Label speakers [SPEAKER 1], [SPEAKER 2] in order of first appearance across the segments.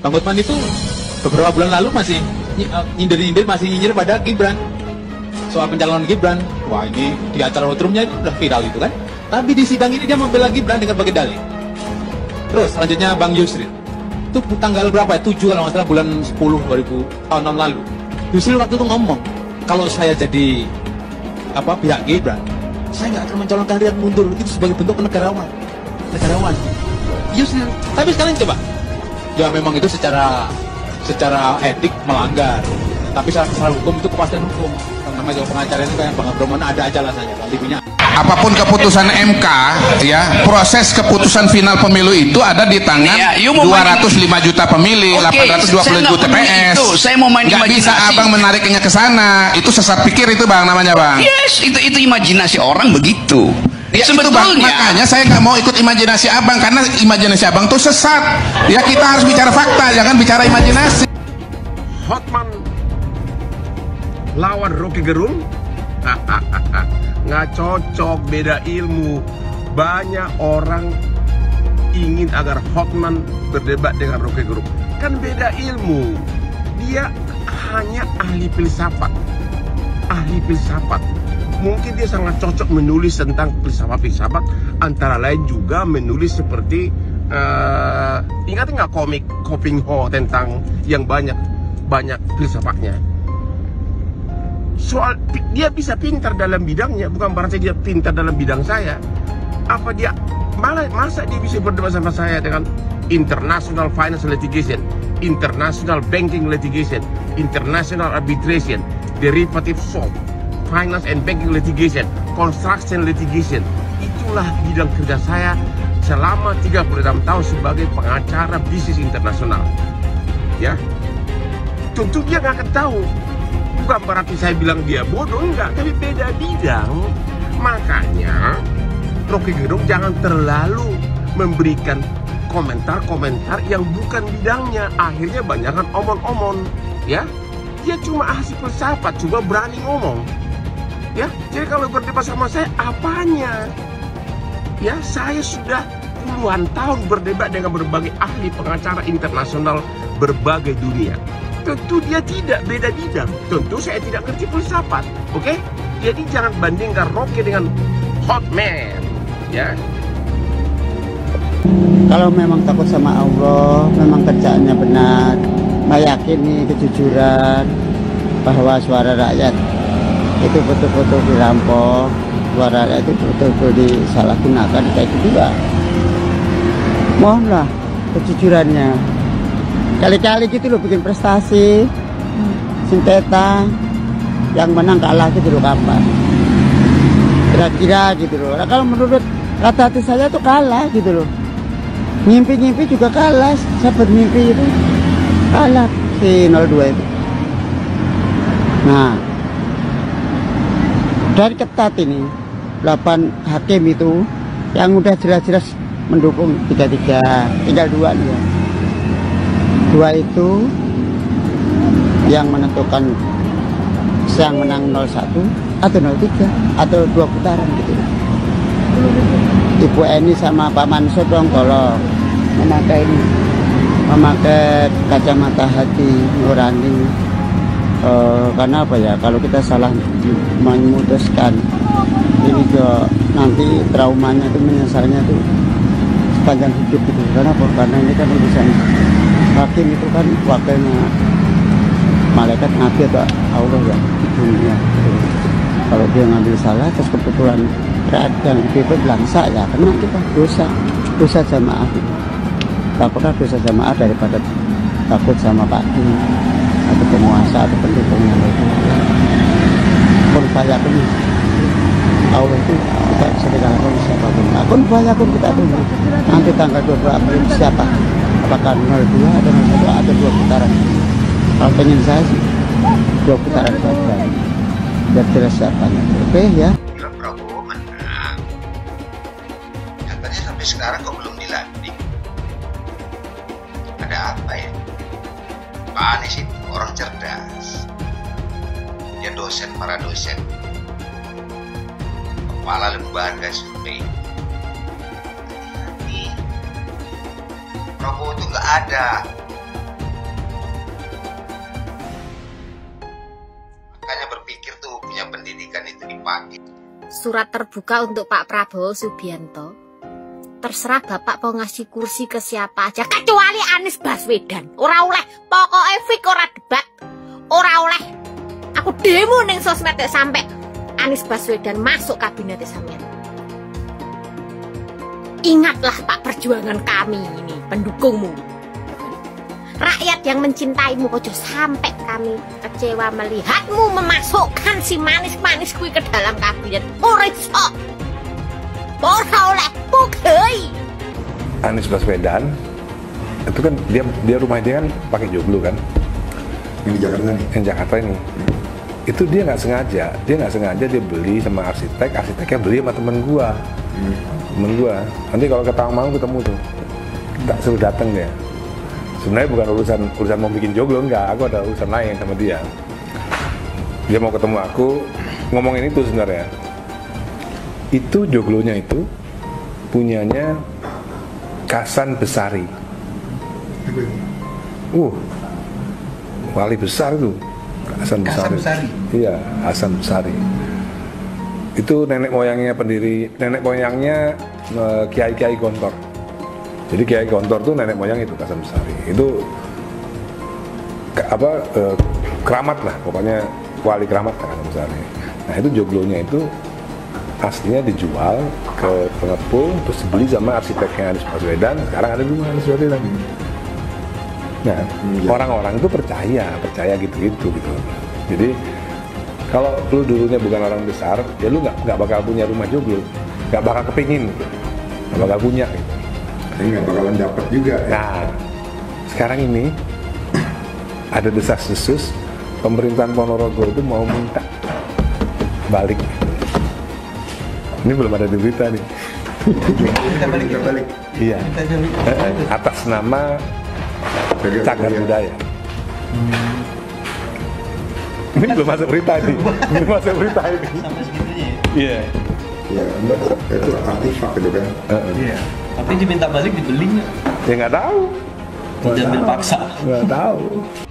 [SPEAKER 1] Bang Hotman itu beberapa bulan lalu masih nyindir-nyindir, masih nyinyir pada Gibran soal pencalonan Gibran. Wah, ini di acara hot-roomnya itu udah viral itu kan. Tapi di sidang ini dia membela Gibran dengan pakai dalih. Terus selanjutnya Bang Yusril. Itu tanggal berapa ya? 7 kalau nggak salah, bulan 10 tahun lalu. Yusril waktu itu ngomong, kalau saya jadi pihak Gibran, saya nggak akan mencalonkan Rian mundur. Itu sebagai bentuk negarawan. Yusril. Tapi sekarang coba, ya memang itu secara etik melanggar. Tapi secara hukum itu kepastian hukum. Namanya pengacara itu kayak Bang Abroman, ada aja alasannya. Alibinya.
[SPEAKER 2] Apapun keputusan MK, ya, proses keputusan final pemilu itu ada di tangan 205 juta pemilih, 820 juta TPS.
[SPEAKER 3] Saya mau main
[SPEAKER 2] nggak bisa abang menariknya ke sana. Itu sesat pikir itu bang, namanya bang.
[SPEAKER 3] Yes, itu imajinasi orang begitu.
[SPEAKER 2] Ya, sebetulnya itu bang, makanya saya nggak mau ikut imajinasi abang, karena imajinasi abang tuh sesat. Ya, kita harus bicara fakta, jangan bicara imajinasi.
[SPEAKER 4] Hotman lawan Rocky Gerung, nggak cocok, beda ilmu. Banyak orang ingin agar Hotman berdebat dengan Rocky Gerung, kan beda ilmu. Dia hanya ahli filsafat. Mungkin dia sangat cocok menulis tentang filsafat, antara lain juga menulis seperti ingat nggak komik Koping Ho tentang yang banyak filsafatnya. Soal dia bisa pintar dalam bidangnya, bukan berarti dia pintar dalam bidang saya. Apa dia masa dia bisa berdebat sama saya dengan international finance litigation, international banking litigation, international arbitration, derivative swap, finance and banking litigation, construction litigation. Itulah bidang kerja saya selama 36 tahun sebagai pengacara bisnis internasional. Ya, tentu dia nggak akan tahu. Bukan berarti saya bilang dia bodoh, enggak, tapi beda bidang. Makanya Rocky Gerung jangan terlalu memberikan komentar-komentar yang bukan bidangnya. Akhirnya banyak kan omong-omong, ya. Dia cuma ahli filsafat, coba berani ngomong. Ya, jadi kalau berdebat sama saya, apanya? Ya, saya sudah puluhan tahun berdebat dengan berbagai ahli pengacara internasional berbagai dunia. Tentu dia tidak beda bidang. Tentu saya tidak ngerti filsafat, oke? Jadi jangan bandingkan Rocky dengan Hotman, ya.
[SPEAKER 5] Kalau memang takut sama Allah, memang kerjaannya benar, meyakini kejujuran bahwa suara rakyat itu betul-betul dirampok, suara rakyat itu betul-betul disalahgunakan, kayak gitu juga. Mohonlah kejujurannya. Kali-kali gitu loh bikin prestasi, sengketa, yang menang kalah gitu loh kapan. Kira-kira gitu loh. Nah, kalau menurut kata hati saya tuh kalah gitu loh. Ngimpi-ngimpi juga kalah, sahabat mimpi itu kalah si 02 itu. Nah, dari ketat ini 8 hakim itu yang udah jelas-jelas mendukung 33, tinggal 2 nih ya. 2 itu yang menentukan yang menang 01 atau 03 atau 2 putaran gitu. Ibu Eni sama Pak Mansur dong tolong memakai kacamata hati nurani. Karena apa ya, kalau kita salah memutuskan ini juga nanti traumanya itu, menyesalnya itu sepanjang hidup gitu. Karena ini kan urusan hakim itu kan wakilnya malaikat, nabi atau Allah ya di dunia. Kalau dia ngambil salah terus kebetulan dan itu bilang saya kena, kita dosa jamaah. Apakah dosa jamaah daripada takut sama Pak Di atau penguasa atau pendukungnya itu? Pun saya pun Allah itu tidak bisa dikalahkan siapapun. Pun saya pun kita tunggu nanti tanggal 20 April siapa, apakah 02 atau 01 atau 2 putaran. Kalau pengen saya sih 2 putaran saja biar jelas siapanya. Oke ya.
[SPEAKER 6] Prabowo menang, katanya sampai sekarang kok belum dilantik. Ada apa ya? Pak Anies itu orang cerdas, dia dosen para dosen, kepala lembaga survei. Hati-hati, Prabowo itu nggak ada
[SPEAKER 7] surat terbuka untuk Pak Prabowo Subianto. Terserah Bapak mau ngasih kursi ke siapa aja, kecuali Anies Baswedan. Ora oleh, pokoknya fik ora debat. Ora oleh. Aku demo ning sosmed sampai Anies Baswedan masuk kabinet sampean. Ingatlah Pak, perjuangan kami ini, pendukungmu. Rakyat yang mencintaimu, ojo sampai kami kecewa melihatmu memasukkan si manis-manis kui ke dalam kabinet. Ora iso. Ora oleh pugei.
[SPEAKER 8] Anies Baswedan itu kan dia rumah dia kan pakai joglo kan. Yang di Jakarta nih. Yang Jakarta ini. Itu dia nggak sengaja dia beli sama arsiteknya beli sama temen gua. Temen gua. Nanti kalau ke Tawangmangu ketemu tuh. Tak suruh datang dia. Sebenarnya bukan urusan mau bikin joglo, enggak, aku ada urusan lain sama dia. Dia mau ketemu aku, ngomongin itu sebenarnya. Itu joglonya itu punyanya Kasan Besari. Wali besar itu. Hasan Besari. Iya, Hasan Besari. Itu nenek moyangnya Kiai Gontor. Jadi Kiai Gontor tuh nenek moyang itu Hasan Besari. Itu keramat lah, pokoknya wali keramat Hasan Besari. Nah itu joglonya itu aslinya dijual ke pengepul, terus dibeli sama arsiteknya Anies Baswedan. Sekarang ada di rumah Anies Baswedan. Nah orang-orang itu percaya gitu. Jadi kalau lu dulunya bukan orang besar, ya lu nggak bakal punya rumah joglo, nggak bakal kepingin, nggak bakal punya. Gitu. Ini nggak bakalan dapat juga ya. Nah, sekarang ini ada desas-desus pemerintahan Ponorogo itu mau minta balik. Ini belum ada di berita nih. Kita balik. Iya. Atas nama cagar budaya. Ini belum masuk berita nih. Belum masuk berita ini. Sampai segitunya. Iya. Iya, itu artifak itu kan. Iya. Tapi diminta balik dibeli nggak? Ya nggak tahu. Diambil paksa. Nggak tahu.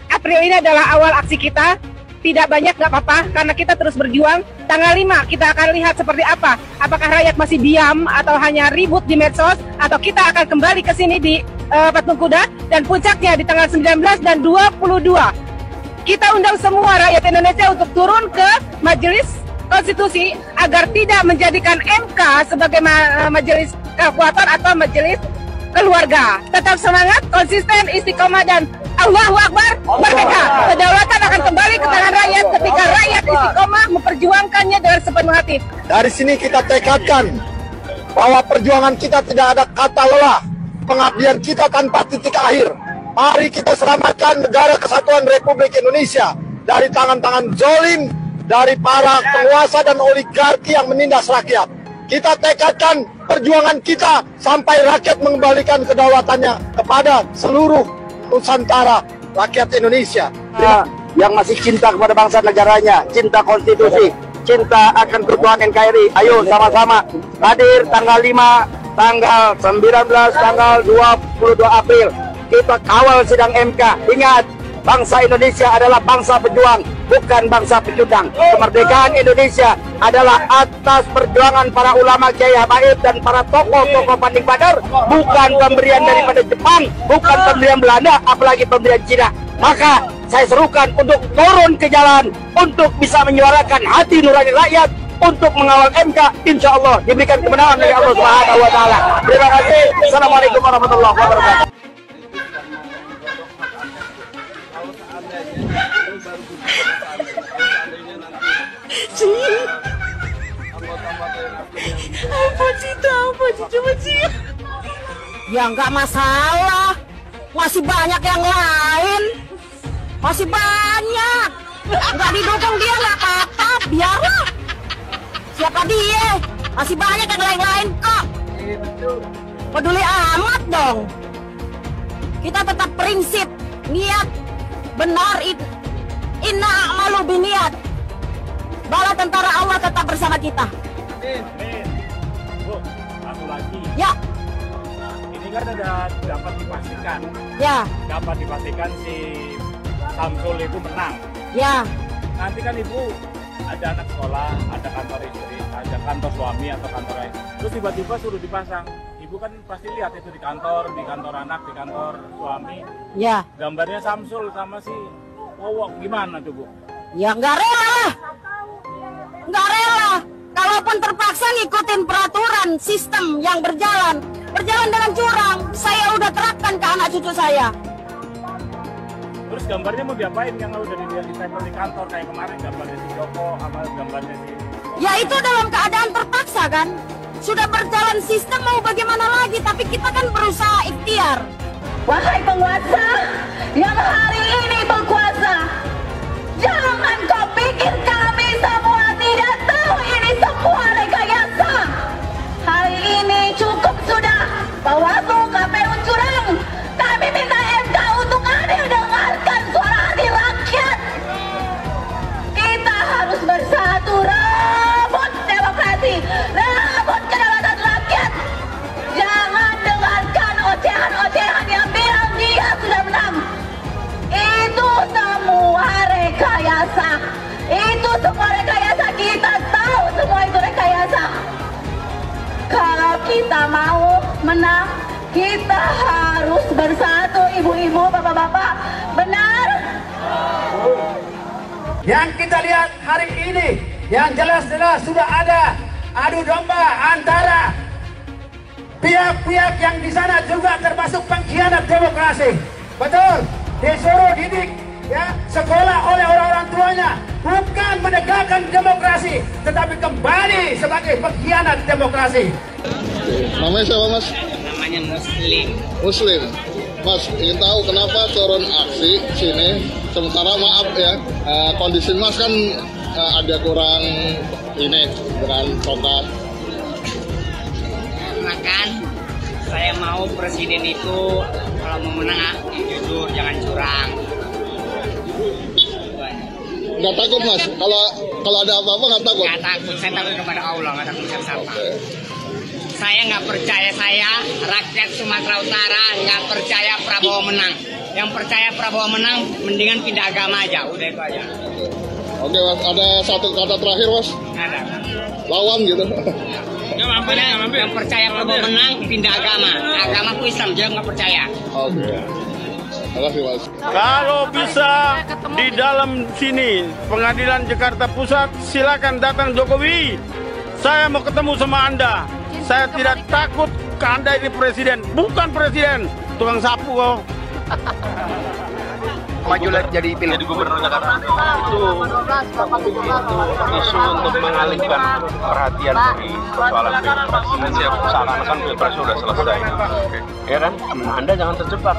[SPEAKER 9] April ini adalah awal aksi kita. Tidak banyak nggak apa-apa, karena kita terus berjuang. Tanggal 5 kita akan lihat seperti apa. Apakah rakyat masih diam atau hanya ribut di medsos, atau kita akan kembali ke sini di Patung Kuda, dan puncaknya di tanggal 19 dan 22. Kita undang semua rakyat Indonesia untuk turun ke Majelis Konstitusi agar tidak menjadikan MK sebagai majelis kekuatan atau majelis keluarga. Tetap semangat, konsisten, istiqomah, dan Allahu Akbar, merdeka. Kedaulatan akan kembali ke tangan rakyat ketika rakyat istiqomah memperjuangkannya dengan sepenuh hati.
[SPEAKER 10] Dari sini kita tekadkan bahwa perjuangan kita tidak ada kata lelah, pengabdian kita tanpa titik akhir. Mari kita selamatkan negara kesatuan Republik Indonesia dari tangan-tangan zolim, dari para penguasa dan oligarki yang menindas rakyat. Kita tekadkan perjuangan kita sampai rakyat mengembalikan kedaulatannya kepada seluruh Nusantara, rakyat Indonesia.
[SPEAKER 11] Yang masih cinta kepada bangsa negaranya, cinta konstitusi, cinta akan keutuhan NKRI. Ayo sama-sama hadir tanggal 5, tanggal 19, tanggal 22 April. Kita kawal sidang MK. Ingat, bangsa Indonesia adalah bangsa pejuang, bukan bangsa pecundang. Kemerdekaan Indonesia adalah atas perjuangan para ulama, kiai habaib, dan para tokoh-tokoh panding badar, bukan pemberian daripada Jepang, bukan pemberian Belanda, apalagi pemberian Cina. Maka saya serukan untuk turun ke jalan, untuk bisa menyuarakan hati nurani rakyat, untuk mengawal MK. Insya Allah diberikan kemenangan dari Allah Subhanahu wa Ta'ala. Terima kasih. Assalamualaikum warahmatullahi wabarakatuh.
[SPEAKER 7] Apa sih? Ya nggak masalah, masih banyak yang lain, masih banyak. Nggak didukung dia nggak apa-apa, biarlah. Siapa dia? Masih banyak yang lain-lain kok. Peduli amat dong. Kita tetap prinsip, niat benar, inna a'malu biniat. Bala tentara Allah tetap bersama kita.
[SPEAKER 12] Bu, satu lagi.
[SPEAKER 7] Ya.
[SPEAKER 12] Ini kan ada dapat dipastikan.
[SPEAKER 7] Ya.
[SPEAKER 12] Dapat dipastikan si Samsul itu menang.
[SPEAKER 7] Ya.
[SPEAKER 12] Nanti kan Ibu ada anak sekolah, ada kantor istri, ada kantor suami atau kantor lain. Terus tiba-tiba suruh dipasang. Ibu kan pasti lihat itu di kantor anak, di kantor suami.
[SPEAKER 7] Ya.
[SPEAKER 12] Gambarnya Samsul sama si Wowok, gimana tuh Bu?
[SPEAKER 7] Ya nggak rela. Nggak rela. Kalaupun terpaksa ngikutin peraturan sistem yang berjalan dengan curang, saya udah terapkan ke anak cucu saya.
[SPEAKER 12] Terus gambarnya mau diapain yang udah ditempel di kantor kayak kemarin gambarnya si Joko sama gambarnya si...
[SPEAKER 7] Ya itu dalam keadaan terpaksa kan. Sudah berjalan sistem mau bagaimana lagi, tapi kita kan berusaha ikhtiar.
[SPEAKER 13] Wahai penguasa yang hari ini berkuasa, jangan kau pikir kami semua tidak tahu ini semua rekayasa. Hari ini cukup sudah Bawaslu KPU curang. Kami minta MK untuk adil dengarkan suara hati rakyat. Kita harus bersatu rebut demokrasi, rebut kedaulatan rakyat. Jangan dengarkan ocehan-ocehan yang bilang dia sudah menang. Itu semua rekayasa. Itu semua rekayasa, kita tahu semua itu rekayasa. Kalau kita mau menang, kita harus bersatu, ibu-ibu, bapak-bapak. Benar?
[SPEAKER 10] Yang kita lihat hari ini, yang jelas-jelas sudah ada adu domba antara pihak-pihak yang di sana juga termasuk pengkhianat demokrasi. Betul, disuruh didik ya sekolah oleh orang-orang tuanya, bukan menegakkan demokrasi, tetapi kembali sebagai pengkhianat demokrasi.
[SPEAKER 14] Namanya siapa Mas?
[SPEAKER 15] Namanya Muslim.
[SPEAKER 14] Muslim. Mas, ingin tahu kenapa turun aksi sini? Sementara maaf ya, kondisi Mas kan ada kurang ini dengan tongkat.
[SPEAKER 15] Makan, saya mau presiden itu kalau mau menang jujur, jangan curang.
[SPEAKER 14] Nggak takut Mas? Kalau ada apa-apa nggak takut?
[SPEAKER 15] Nggak takut, saya takut kepada Allah, nggak takut siapa-siapa. Saya nggak percaya rakyat Sumatera Utara nggak percaya Prabowo menang. Yang percaya Prabowo menang, mendingan pindah agama aja, udah itu aja.
[SPEAKER 14] Oke Mas, ada satu kata terakhir Mas?
[SPEAKER 15] Ada.
[SPEAKER 14] Lawan gitu.
[SPEAKER 15] Yang percaya Prabowo menang, pindah agama. Agamaku Islam, dia nggak percaya.
[SPEAKER 14] Oke. Terima kasih Mas.
[SPEAKER 4] Kalau bisa di dalam sini, Pengadilan Jakarta Pusat, silakan datang Jokowi. Saya mau ketemu sama Anda. Saya tidak takut ke Anda ini presiden. Bukan presiden, tukang sapu kok.
[SPEAKER 11] Maju jadi gubernur Jakarta itu isu untuk mengalihkan perhatian dari persoalan pilpres. Seakan-akan pilpres sudah selesai, ya kan? Anda jangan terjebak.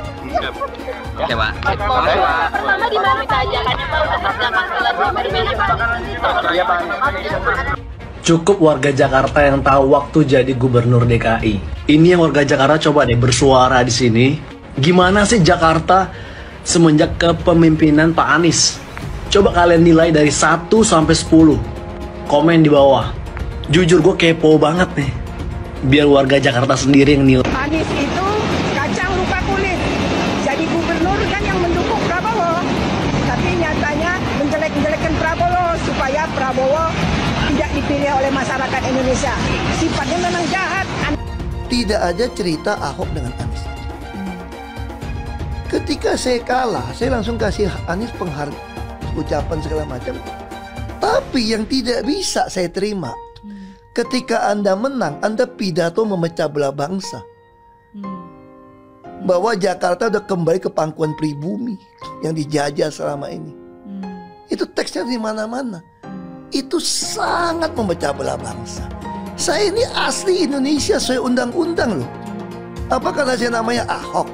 [SPEAKER 15] Ya Pak.
[SPEAKER 13] Pertama di mana kita ajakannya Pak untuk
[SPEAKER 11] Iya Pak.
[SPEAKER 16] Cukup warga Jakarta yang tahu waktu jadi gubernur DKI. Ini yang warga Jakarta coba deh bersuara di sini. Gimana sih Jakarta semenjak kepemimpinan Pak Anies? Coba kalian nilai dari 1 sampai 10. Komen di bawah. Jujur gue kepo banget nih. Biar warga Jakarta sendiri yang nilai.
[SPEAKER 9] Anies itu kacang lupa kulit. Jadi gubernur kan yang mendukung Prabowo. Tapi nyatanya menjelek-jelekan Prabowo supaya Prabowo tidak dipilih oleh masyarakat Indonesia. Sifatnya memang jahat.
[SPEAKER 17] Tidak ada cerita Ahok dengan Anies. Ketika saya kalah, saya langsung kasih Anies penghargaan, ucapan segala macam. Tapi yang tidak bisa saya terima, ketika Anda menang, Anda pidato memecah belah bangsa. Bahwa Jakarta udah kembali ke pangkuan pribumi yang dijajah selama ini. Itu teksnya di mana-mana. Itu sangat memecah belah bangsa. Saya ini asli Indonesia sesuai undang-undang loh. Apa karena saya namanya Ahok?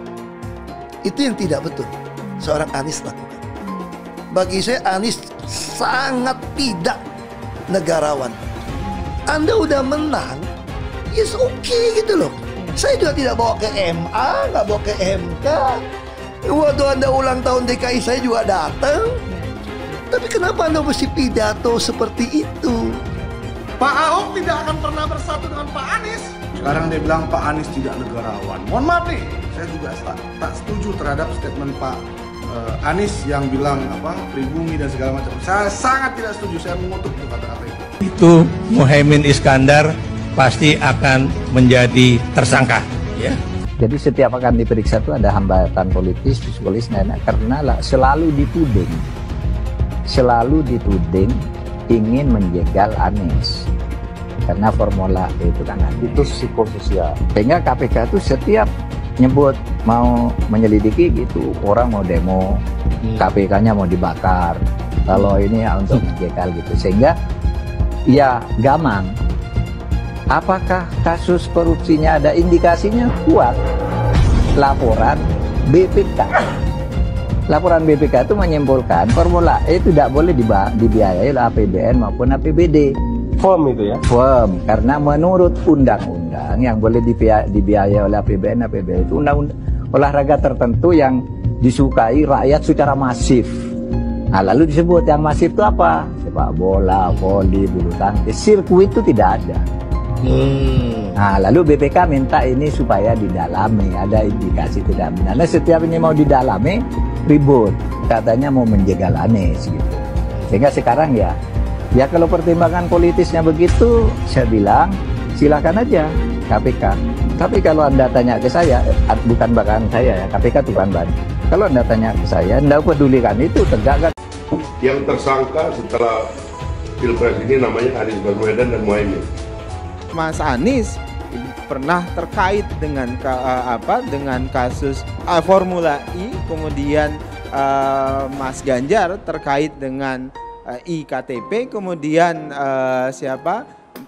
[SPEAKER 17] Itu yang tidak betul seorang Anies lakukan. Bagi saya Anies sangat tidak negarawan. Anda udah menang, yes okay gitu loh. Saya juga tidak bawa ke MA, nggak bawa ke MK. Waktu Anda ulang tahun DKI saya juga datang. Tapi kenapa Anda mesti pidato seperti itu?
[SPEAKER 18] Pak Ahok tidak akan pernah bersatu dengan Pak Anies. Sekarang dia bilang Pak Anies tidak negarawan. Mohon maaf nih, saya juga tak setuju terhadap statement Pak Anies yang bilang pribumi dan segala macam. Saya sangat tidak setuju, saya mengutuk kata-kata itu.
[SPEAKER 19] Itu Muhaimin Iskandar pasti akan menjadi tersangka, ya.
[SPEAKER 20] Jadi setiap akan diperiksa itu ada hambatan politis, psikologis, karena selalu dituding ingin menjegal Anies. Karena formula itu kan itu psikososial. Sehingga KPK itu setiap nyebut mau menyelidiki gitu, orang mau demo, KPK-nya mau dibakar. Kalau ini ya untuk menjegal gitu. Sehingga ya gamang. Apakah kasus korupsinya ada indikasinya kuat? Laporan BPK. Laporan BPK itu menyimpulkan Formula E tidak boleh dibiayai oleh APBN maupun APBD.
[SPEAKER 21] Firm itu ya?
[SPEAKER 20] Firm, karena menurut undang-undang yang boleh dibiayai oleh APBN, APBD itu undang-undang olahraga tertentu yang disukai rakyat secara masif. Nah, lalu disebut yang masif itu apa? Sepak bola, voli, bulu tangkis, sirkuit itu tidak ada. Nah, lalu BPK minta ini supaya didalami, ada indikasi tidak benar. Nah, setiap ini mau didalami, ribut. Katanya mau menjegal Anies gitu. Sehingga sekarang ya kalau pertimbangan politisnya begitu, saya bilang silakan aja KPK. Tapi kalau Anda tanya ke saya, bukan bahkan saya ya, KPK itu bukan. Kalau Anda tanya ke saya, Anda pedulikan itu tegakkan.
[SPEAKER 4] Yang tersangka setelah Pilpres ini namanya Anies Baswedan dan Muhaimin.
[SPEAKER 22] Mas Anies pernah terkait dengan dengan kasus Formula E, kemudian Mas Ganjar terkait dengan IKTP, kemudian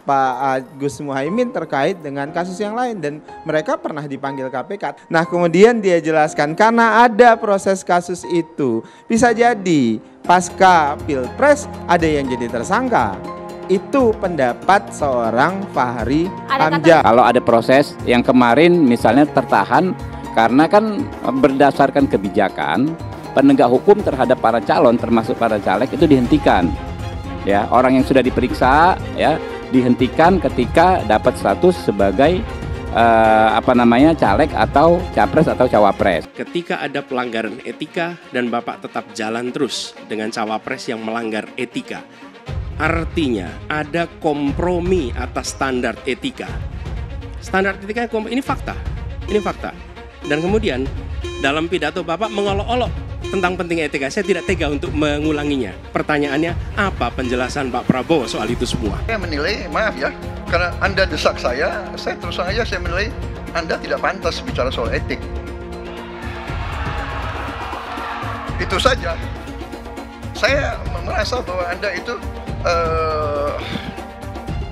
[SPEAKER 22] Pak Gus Muhaimin terkait dengan kasus yang lain, dan mereka pernah dipanggil KPK. Nah, kemudian dia jelaskan karena ada proses kasus itu, bisa jadi pasca Pilpres ada yang jadi tersangka. Itu pendapat seorang Fahri Hamzah.
[SPEAKER 23] Kalau ada proses yang kemarin misalnya tertahan karena kan berdasarkan kebijakan penegak hukum terhadap para calon termasuk para caleg itu dihentikan. Ya, orang yang sudah diperiksa ya dihentikan ketika dapat status sebagai caleg atau capres atau cawapres.
[SPEAKER 24] Ketika ada pelanggaran etika dan Bapak tetap jalan terus dengan cawapres yang melanggar etika, artinya ada kompromi atas standar etika. Standar etika ini fakta. Ini fakta. Dan kemudian dalam pidato Bapak mengolok-olok tentang pentingnya etika. Saya tidak tega untuk mengulanginya. Pertanyaannya, apa penjelasan Pak Prabowo soal itu semua?
[SPEAKER 25] Saya menilai, maaf ya, karena Anda desak saya terus saja saya menilai Anda tidak pantas bicara soal etik. Itu saja. Saya merasa bahwa Anda itu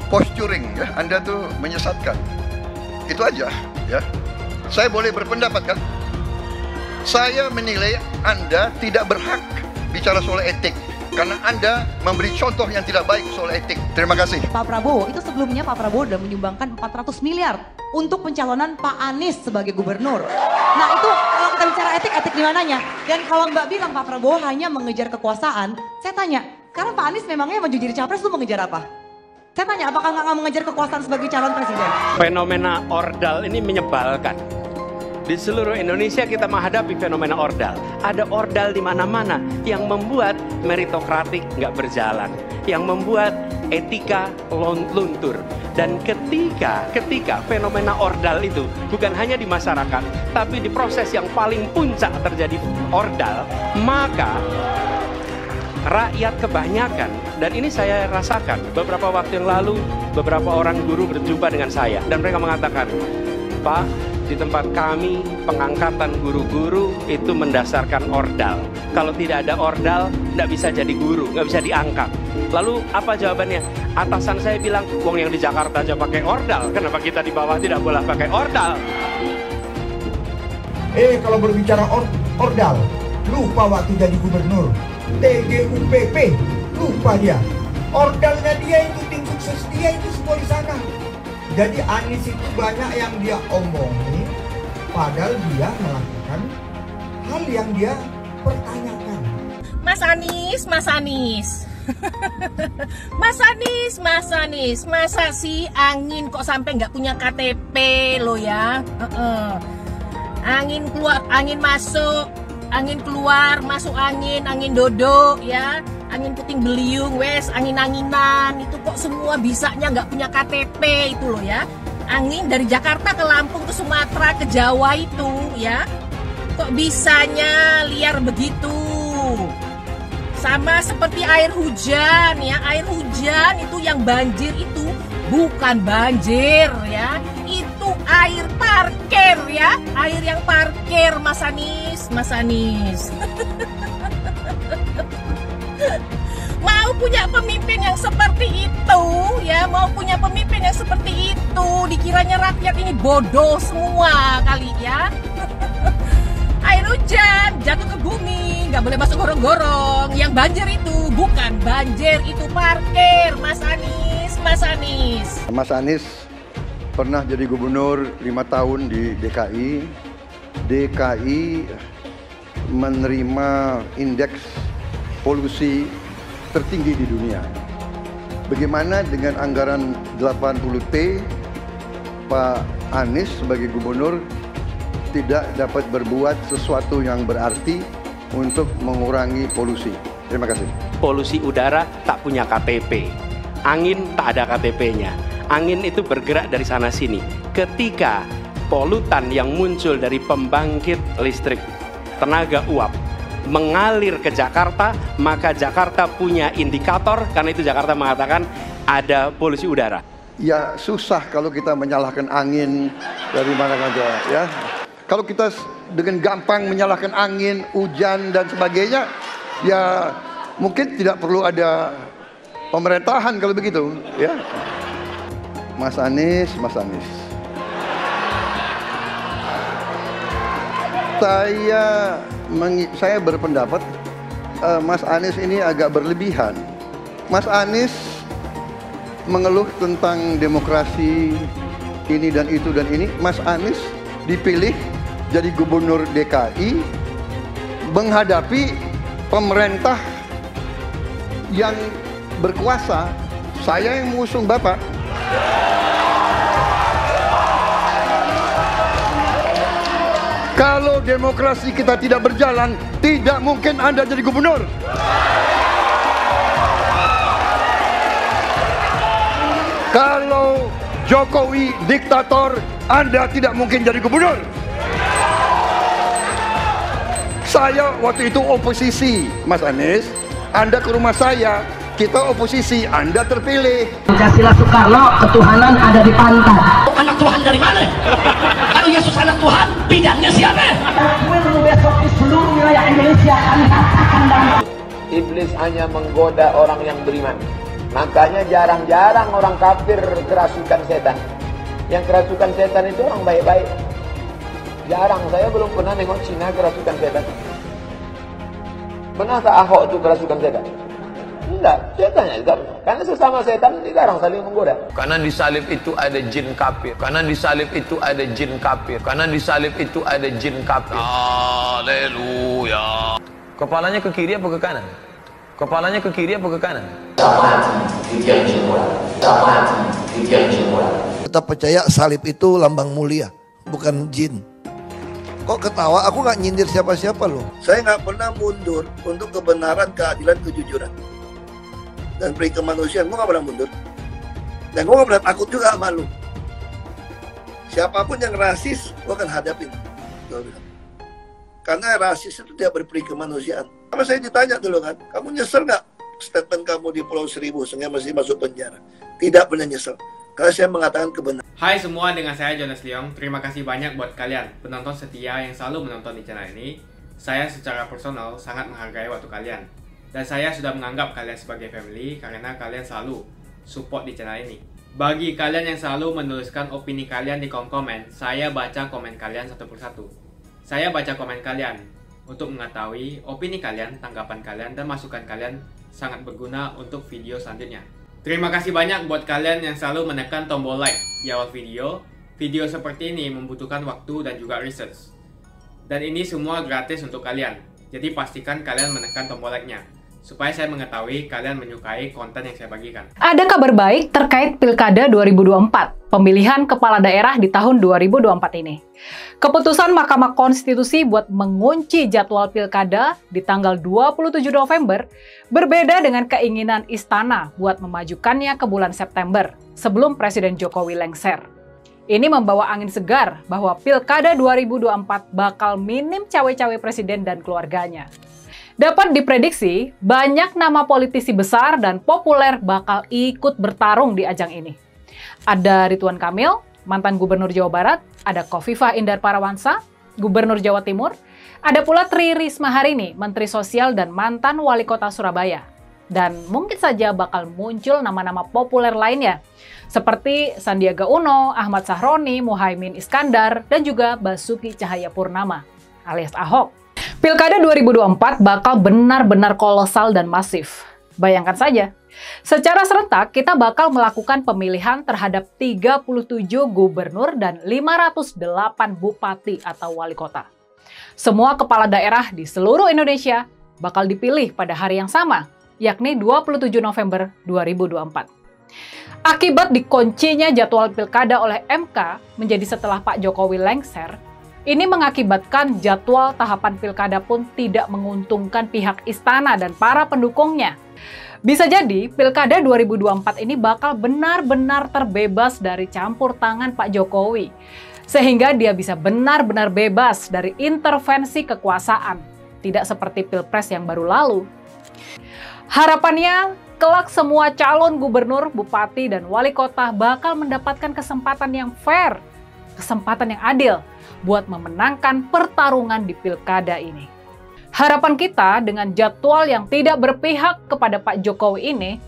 [SPEAKER 25] posturing ya, Anda tuh menyesatkan. Itu aja ya. Saya boleh berpendapat kan? Saya menilai Anda tidak berhak bicara soal etik karena Anda memberi contoh yang tidak baik soal etik. Terima kasih.
[SPEAKER 26] Pak Prabowo, itu sebelumnya Pak Prabowo sudah menyumbangkan 400 miliar untuk pencalonan Pak Anies sebagai gubernur. Nah, itu kalau kita bicara etik di mananya? Dan kalau Mbak bilang Pak Prabowo hanya mengejar kekuasaan, saya tanya, sekarang Pak Anies memangnya maju jadi capres itu mengejar apa? Saya tanya, apakah nggak mengejar kekuasaan sebagai calon presiden?
[SPEAKER 24] Fenomena ordal ini menyebalkan. Di seluruh Indonesia kita menghadapi fenomena ordal. Ada ordal di mana-mana yang membuat meritokratik nggak berjalan, yang membuat etika luntur. Dan ketika fenomena ordal itu bukan hanya di masyarakat, tapi di proses yang paling puncak terjadi ordal, maka rakyat kebanyakan, dan ini saya rasakan beberapa waktu yang lalu, beberapa orang guru berjumpa dengan saya dan mereka mengatakan, Pak, di tempat kami pengangkatan guru-guru itu mendasarkan ordal. Kalau tidak ada ordal, nggak bisa jadi guru, nggak bisa diangkat. Lalu apa jawabannya? Atasan saya bilang, wong yang di Jakarta aja pakai ordal, kenapa kita di bawah tidak boleh pakai ordal?
[SPEAKER 27] Kalau berbicara ordal, lupa waktu jadi gubernur. TGUPP, lupa dia. Ordalnya dia itu, tim sukses dia itu semua di sana. Jadi Anies itu banyak yang dia omongin, padahal dia melakukan hal yang dia pertanyakan.
[SPEAKER 28] Mas Anies. Mas Anies, masa sih angin kok sampai nggak punya KTP lo ya? Angin keluar, angin masuk, angin keluar, masuk angin dodo ya, angin puting beliung, wes angin-anginan itu kok semua bisanya nggak punya KTP itu loh ya. Angin dari Jakarta ke Lampung ke Sumatera ke Jawa itu ya, kok bisanya liar begitu. Sama seperti air hujan ya, air hujan itu yang banjir itu bukan banjir ya, itu air parkir ya, air yang parkir Mas Anies, Mas Anies. Mau punya pemimpin yang seperti itu ya, mau punya pemimpin yang seperti itu, dikiranya rakyat ini bodoh semua kali ya. Air hujan jatuh ke bumi, nggak boleh masuk gorong-gorong. Yang banjir itu bukan banjir, itu parkir, Mas Anies, Mas Anies.
[SPEAKER 25] Mas Anies pernah jadi gubernur 5 tahun di DKI. DKI menerima indeks polusi tertinggi di dunia. Bagaimana dengan anggaran 80T, Pak Anies sebagai gubernur tidak dapat berbuat sesuatu yang berarti untuk mengurangi polusi. Terima kasih.
[SPEAKER 24] Polusi udara tak punya KTP, angin tak ada KTP-nya. Angin itu bergerak dari sana sini. Ketika polutan yang muncul dari pembangkit listrik tenaga uap mengalir ke Jakarta, maka Jakarta punya indikator, karena itu Jakarta mengatakan ada polusi udara.
[SPEAKER 25] Ya susah kalau kita menyalahkan angin dari mana saja ya. Kalau kita dengan gampang menyalahkan angin, hujan dan sebagainya, ya mungkin tidak perlu ada pemerintahan kalau begitu ya. Mas Anies, Mas Anies. Saya berpendapat Mas Anies ini agak berlebihan. Mas Anies mengeluh tentang demokrasi ini dan itu dan ini. Mas Anies dipilih jadi gubernur DKI menghadapi pemerintah yang berkuasa. Saya yang mengusung Bapak. Kalau demokrasi kita tidak berjalan, tidak mungkin Anda jadi gubernur. Kalau Jokowi diktator, Anda tidak mungkin jadi gubernur. Saya waktu itu oposisi, Mas Anies. Anda ke rumah saya, kita oposisi, Anda terpilih.
[SPEAKER 1] Pancasila Soekarno, ketuhanan ada di pantat.
[SPEAKER 2] Anak Tuhan dari mana? Kalau Yesus anak Tuhan, bidangnya siapa?
[SPEAKER 1] Besok di seluruh wilayah Indonesia kami katakan damai.
[SPEAKER 3] Iblis hanya menggoda orang yang beriman. Makanya jarang-jarang orang kafir kerasukan setan. Yang kerasukan setan itu orang baik-baik. Jarang, saya belum pernah nengok Cina kerasukan setan. Pernah tak Ahok itu kerasukan setan? Enggak, setannya juga. Karena sesama setan dilarang saling menggoda.
[SPEAKER 5] Karena di salib itu ada jin kafir. Karena di salib itu ada jin kafir. Karena di salib itu ada jin kafir. Haleluya. Kepalanya ke kiri apa ke kanan? Kepalanya ke kiri apa ke kanan?
[SPEAKER 17] Tetap percaya salib itu lambang mulia, bukan jin. Kok ketawa? Aku nggak nyindir siapa-siapa loh. Saya nggak pernah mundur untuk kebenaran, keadilan, kejujuran dan peri kemanusiaan. Gue nggak pernah mundur. Dan gue nggak pernah takut juga sama lu. Siapapun yang rasis, gue akan hadapin. Karena rasis itu tidak berperi kemanusiaan. Sama saya ditanya dulu kan, kamu nyesel nggak statement kamu di Pulau Seribu sehingga masih masuk penjara? Tidak pernah nyesel. Karena saya mengatakan kebenaran.
[SPEAKER 6] Hai semua, dengan saya Jonas Leong. Terima kasih banyak buat kalian penonton setia yang selalu menonton di channel ini. Saya secara personal sangat menghargai waktu kalian. Dan saya sudah menganggap kalian sebagai family karena kalian selalu support di channel ini. Bagi kalian yang selalu menuliskan opini kalian di kolom komen, saya baca komen kalian satu persatu. Saya baca komen kalian untuk mengetahui opini kalian, tanggapan kalian, dan masukan kalian sangat berguna untuk video selanjutnya. Terima kasih banyak buat kalian yang selalu menekan tombol like di awal video. Video seperti ini membutuhkan waktu dan juga research. Dan ini semua gratis untuk kalian. Jadi pastikan kalian menekan tombol like-nya. supaya saya mengetahui kalian menyukai konten yang saya bagikan.
[SPEAKER 7] Ada kabar baik terkait Pilkada 2024, pemilihan kepala daerah di tahun 2024 ini. Keputusan Mahkamah Konstitusi buat mengunci jadwal Pilkada di tanggal 27 November berbeda dengan keinginan Istana buat memajukannya ke bulan September sebelum Presiden Jokowi lengser. Ini membawa angin segar bahwa Pilkada 2024 bakal minim cawe-cawe presiden dan keluarganya. Dapat diprediksi, banyak nama politisi besar dan populer bakal ikut bertarung di ajang ini. Ada Ridwan Kamil, mantan Gubernur Jawa Barat, ada Khofifah Indar Parawansa, Gubernur Jawa Timur, ada pula Tri Risma Harini, Menteri Sosial dan mantan Wali Kota Surabaya. Dan mungkin saja bakal muncul nama-nama populer lainnya, seperti Sandiaga Uno, Ahmad Sahroni, Muhaimin Iskandar, dan juga Basuki Cahayapurnama, alias Ahok. Pilkada 2024 bakal benar-benar kolosal dan masif. Bayangkan saja, secara serentak kita bakal melakukan pemilihan terhadap 37 gubernur dan 508 bupati atau wali kota. Semua kepala daerah di seluruh Indonesia bakal dipilih pada hari yang sama, yakni 27 November 2024. Akibat dikuncinya jadwal pilkada oleh MK menjadi setelah Pak Jokowi lengser, ini mengakibatkan jadwal tahapan pilkada pun tidak menguntungkan pihak istana dan para pendukungnya. Bisa jadi pilkada 2024 ini bakal benar-benar terbebas dari campur tangan Pak Jokowi, sehingga dia bisa benar-benar bebas dari intervensi kekuasaan, tidak seperti Pilpres yang baru lalu. Harapannya, kelak semua calon gubernur, bupati, dan wali kota bakal mendapatkan kesempatan yang fair, kesempatan yang adil, buat memenangkan pertarungan di pilkada ini. Harapan kita dengan jadwal yang tidak berpihak kepada Pak Jokowi ini,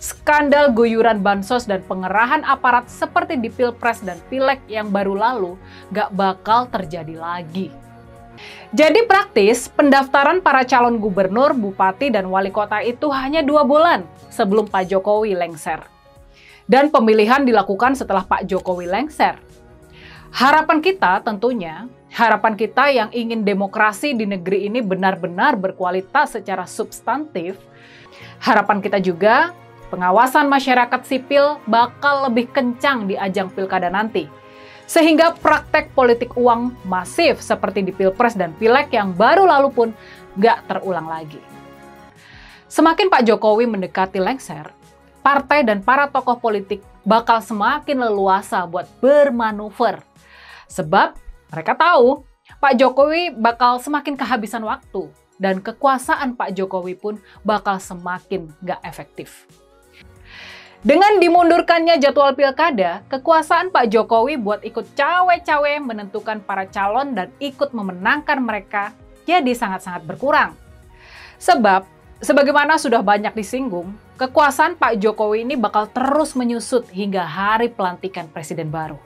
[SPEAKER 7] skandal guyuran bansos dan pengerahan aparat seperti di Pilpres dan Pileg yang baru lalu gak bakal terjadi lagi. Jadi praktis, pendaftaran para calon gubernur, bupati, dan wali kota itu hanya 2 bulan sebelum Pak Jokowi lengser. Dan pemilihan dilakukan setelah Pak Jokowi lengser. Harapan kita tentunya, harapan kita yang ingin demokrasi di negeri ini benar-benar berkualitas secara substantif, harapan kita juga pengawasan masyarakat sipil bakal lebih kencang di ajang pilkada nanti. Sehingga praktek politik uang masif seperti di Pilpres dan Pileg yang baru lalu pun nggak terulang lagi. Semakin Pak Jokowi mendekati lengser, partai dan para tokoh politik bakal semakin leluasa buat bermanuver. Sebab mereka tahu Pak Jokowi bakal semakin kehabisan waktu dan kekuasaan Pak Jokowi pun bakal semakin nggak efektif. Dengan dimundurkannya jadwal pilkada, kekuasaan Pak Jokowi buat ikut cawe-cawe menentukan para calon dan ikut memenangkan mereka jadi sangat-sangat berkurang. Sebab, sebagaimana sudah banyak disinggung, kekuasaan Pak Jokowi ini bakal terus menyusut hingga hari pelantikan presiden baru.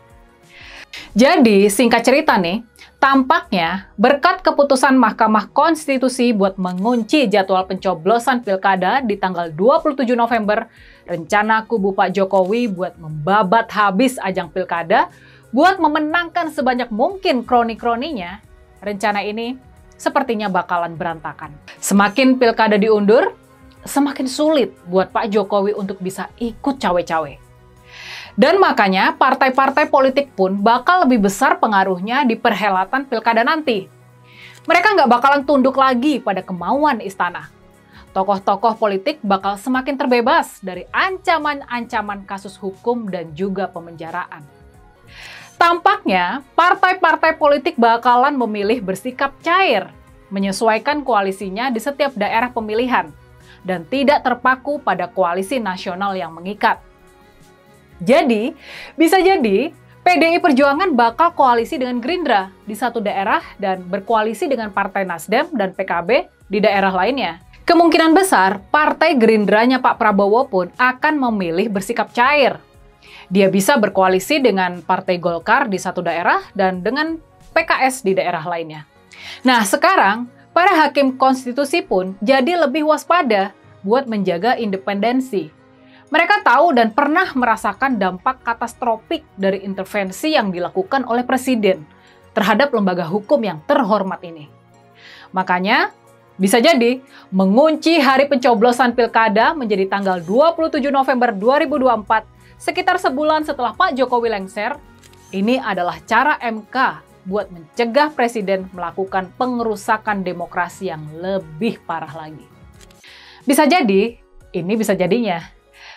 [SPEAKER 7] Jadi, singkat cerita nih, tampaknya berkat keputusan Mahkamah Konstitusi buat mengunci jadwal pencoblosan pilkada di tanggal 27 November, rencana kubu Pak Jokowi buat membabat habis ajang pilkada, buat memenangkan sebanyak mungkin kroni-kroninya, rencana ini sepertinya bakalan berantakan. Semakin pilkada diundur, semakin sulit buat Pak Jokowi untuk bisa ikut cawe-cawe. Dan makanya partai-partai politik pun bakal lebih besar pengaruhnya di perhelatan pilkada nanti. Mereka nggak bakalan tunduk lagi pada kemauan istana. Tokoh-tokoh politik bakal semakin terbebas dari ancaman-ancaman kasus hukum dan juga pemenjaraan. Tampaknya partai-partai politik bakalan memilih bersikap cair, menyesuaikan koalisinya di setiap daerah pemilihan, dan tidak terpaku pada koalisi nasional yang mengikat. Jadi, bisa jadi PDI Perjuangan bakal koalisi dengan Gerindra di satu daerah dan berkoalisi dengan Partai Nasdem dan PKB di daerah lainnya. Kemungkinan besar, Partai Gerindranya Pak Prabowo pun akan memilih bersikap cair. Dia bisa berkoalisi dengan Partai Golkar di satu daerah dan dengan PKS di daerah lainnya. Nah, sekarang para hakim konstitusi pun jadi lebih waspada buat menjaga independensi. Mereka tahu dan pernah merasakan dampak katastrofik dari intervensi yang dilakukan oleh presiden terhadap lembaga hukum yang terhormat ini. Makanya, Bisa jadi mengunci hari pencoblosan pilkada menjadi tanggal 27 November 2024, sekitar sebulan setelah Pak Jokowi lengser. Ini adalah cara MK buat mencegah Presiden melakukan pengerusakan demokrasi yang lebih parah lagi. Bisa jadi, ini bisa jadinya.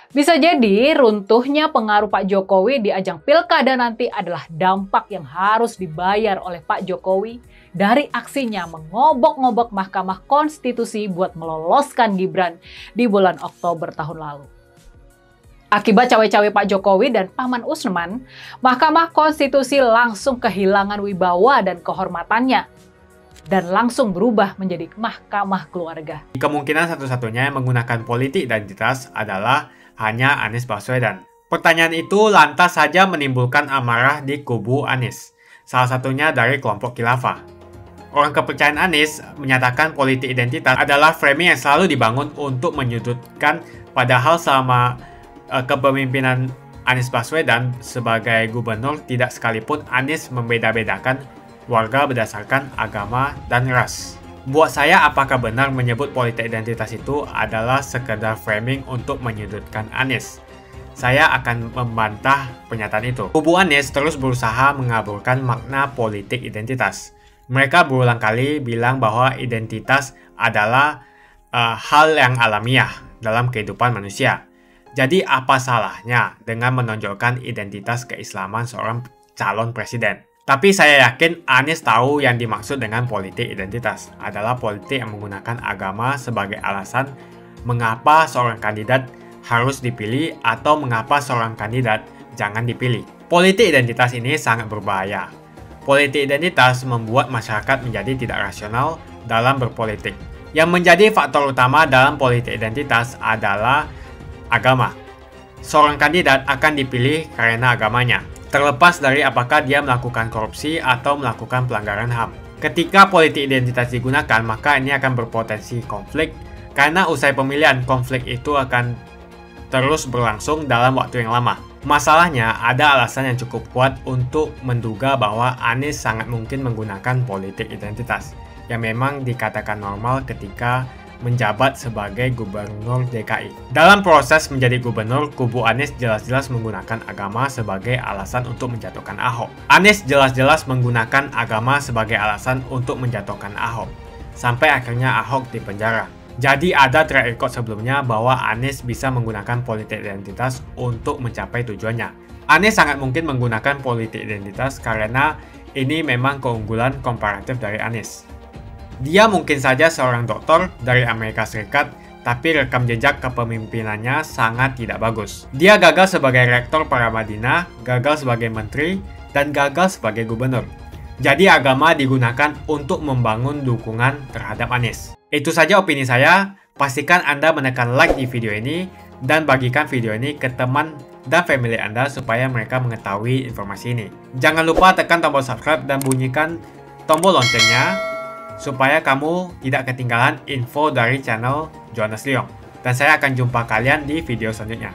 [SPEAKER 7] Bisa jadi runtuhnya pengaruh Pak Jokowi di ajang pilkada nanti adalah dampak yang harus dibayar oleh Pak Jokowi dari aksinya mengobok-ngobok Mahkamah Konstitusi buat meloloskan Gibran di bulan Oktober tahun lalu. Akibat cawe-cawe Pak Jokowi dan Paman Usman, Mahkamah Konstitusi langsung kehilangan wibawa dan kehormatannya dan langsung berubah menjadi Mahkamah Keluarga.
[SPEAKER 6] Kemungkinan satu-satunya yang menggunakan politik identitas adalah hanya Anies Baswedan. Pertanyaan itu lantas saja menimbulkan amarah di kubu Anies, salah satunya dari kelompok khilafah. Orang kepercayaan Anies menyatakan politik identitas adalah framing yang selalu dibangun untuk menyudutkan, padahal selama kepemimpinan Anies Baswedan sebagai gubernur tidak sekalipun Anies membeda-bedakan warga berdasarkan agama dan ras. Buat saya, apakah benar menyebut politik identitas itu adalah sekedar framing untuk menyudutkan Anies? Saya akan membantah pernyataan itu. Kubu Anies terus berusaha mengaburkan makna politik identitas. Mereka berulang kali bilang bahwa identitas adalah hal yang alamiah dalam kehidupan manusia. Jadi apa salahnya dengan menonjolkan identitas keislaman seorang calon presiden? Tapi saya yakin Anies tahu yang dimaksud dengan politik identitas adalah politik yang menggunakan agama sebagai alasan mengapa seorang kandidat harus dipilih atau mengapa seorang kandidat jangan dipilih. Politik identitas ini sangat berbahaya. Politik identitas membuat masyarakat menjadi tidak rasional dalam berpolitik. Yang menjadi faktor utama dalam politik identitas adalah agama. Seorang kandidat akan dipilih karena agamanya, terlepas dari apakah dia melakukan korupsi atau melakukan pelanggaran HAM. Ketika politik identitas digunakan, maka ini akan berpotensi konflik, karena usai pemilihan, konflik itu akan terus berlangsung dalam waktu yang lama. Masalahnya, ada alasan yang cukup kuat untuk menduga bahwa Anies sangat mungkin menggunakan politik identitas, yang memang dikatakan normal ketika menjabat sebagai gubernur DKI. Dalam proses menjadi gubernur, kubu Anies jelas-jelas menggunakan agama sebagai alasan untuk menjatuhkan Ahok. Anies jelas-jelas menggunakan agama sebagai alasan untuk menjatuhkan Ahok, sampai akhirnya Ahok dipenjara. Jadi ada track record sebelumnya bahwa Anies bisa menggunakan politik identitas untuk mencapai tujuannya. Anies sangat mungkin menggunakan politik identitas karena ini memang keunggulan komparatif dari Anies. Dia mungkin saja seorang doktor dari Amerika Serikat, tapi rekam jejak kepemimpinannya sangat tidak bagus. Dia gagal sebagai rektor Paramadina, gagal sebagai menteri, dan gagal sebagai gubernur. Jadi agama digunakan untuk membangun dukungan terhadap Anies. Itu saja opini saya. Pastikan Anda menekan like di video ini dan bagikan video ini ke teman dan family Anda supaya mereka mengetahui informasi ini. Jangan lupa tekan tombol subscribe dan bunyikan tombol loncengnya supaya kamu tidak ketinggalan info dari channel Jonas Leong. Dan saya akan jumpa kalian di video selanjutnya.